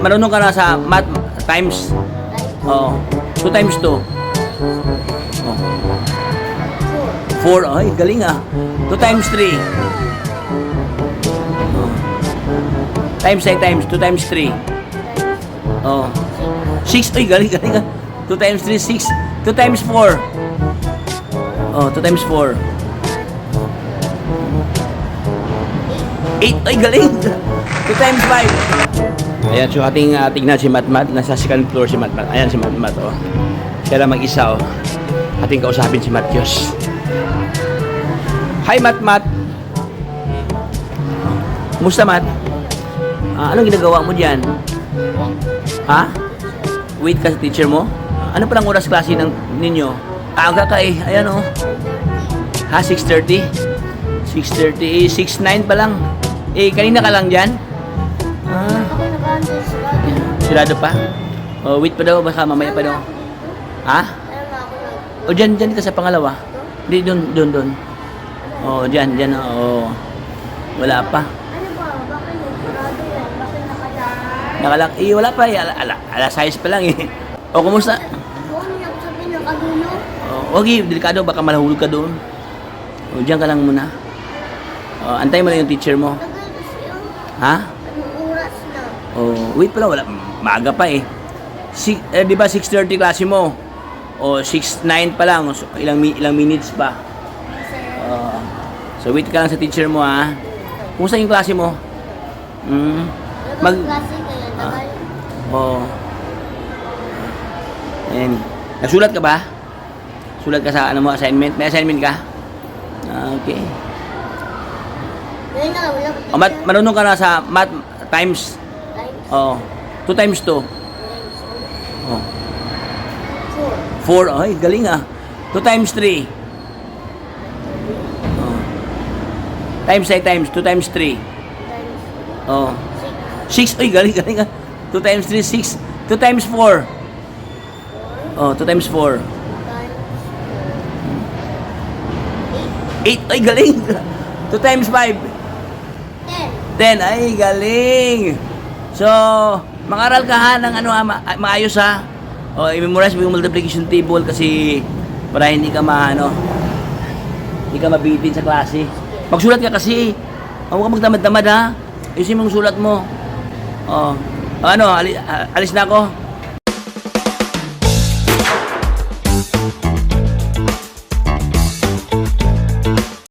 marunong ka na sa math times. Oh. 2 times 2. Oh. 4. Ay, galing ah. 2 times 3. Oh. Times ay times. 2 times 3. Oh. 6. Ay, galing, galing ah. 2 times 3, 6. 2 times 4. Oh, 2 times 4. 8. Ay, galing. 2 times 5. Ayan, so ating tignan si Matmat. Nasa second floor si Matmat. Ayan si Matmat, oh. Siya lang mag-isa, oh. Ating kausapin si Matyos. Hi, Matmat. Kumusta, Mat? Anong ginagawa mo dyan? Ha? Wait ka sa teacher mo? Ano palang oras klase ninyo? Aga ka eh. Ayan, oh. Ha, 6:30? 6:30, 6:09 pa lang. Eh, kanina ka lang dyan? Sirado pa? Oh, wait pa daw, baka mamaya pa daw. Ha? O, dyan ka sa pangalawa. Hindi, doon. O, dyan, o. Wala pa. Nakalak, wala pa eh. Alas 6 pa lang eh. O, kumusta? O, okay, delikado, baka malahulog ka doon. O, dyan ka lang muna. O, antay mo lang yung teacher mo. Ha? Oh, wait pala, wala. Maaga pa eh. Di ba 6:30 klase mo? O 6:09 pa lang. So, ilang minutes pa. So wait ka lang sa teacher mo ha. Kumusta yung klase mo? Oh. Ayan. Nagsulat ka ba? Sulat ka sa ano mo, assignment? May assignment ka? Okay. Oh, marunong ka na sa math times. Oh. 2 times 2. Oh. 4. Ay, galing ah. 2 times 3. Oh. Times ay times. 2 times 3. Oh. 6. Ay, galing ah. 2 times 3, 6. 2 times 4. Oh, 2 times 4. 8. Ay, galing. 2 times 5. 10. Ay, galing. So, mag-aral ka ha ng ano, maayos ha. O, i-memorize mo yung multiplication table kasi para hindi ka hindi ka mabitin sa klase. Magsulat ka kasi. Huwag ka magtamad-tamad ha. Ayusin mo yung sulat mo. O, ano, alis na ako.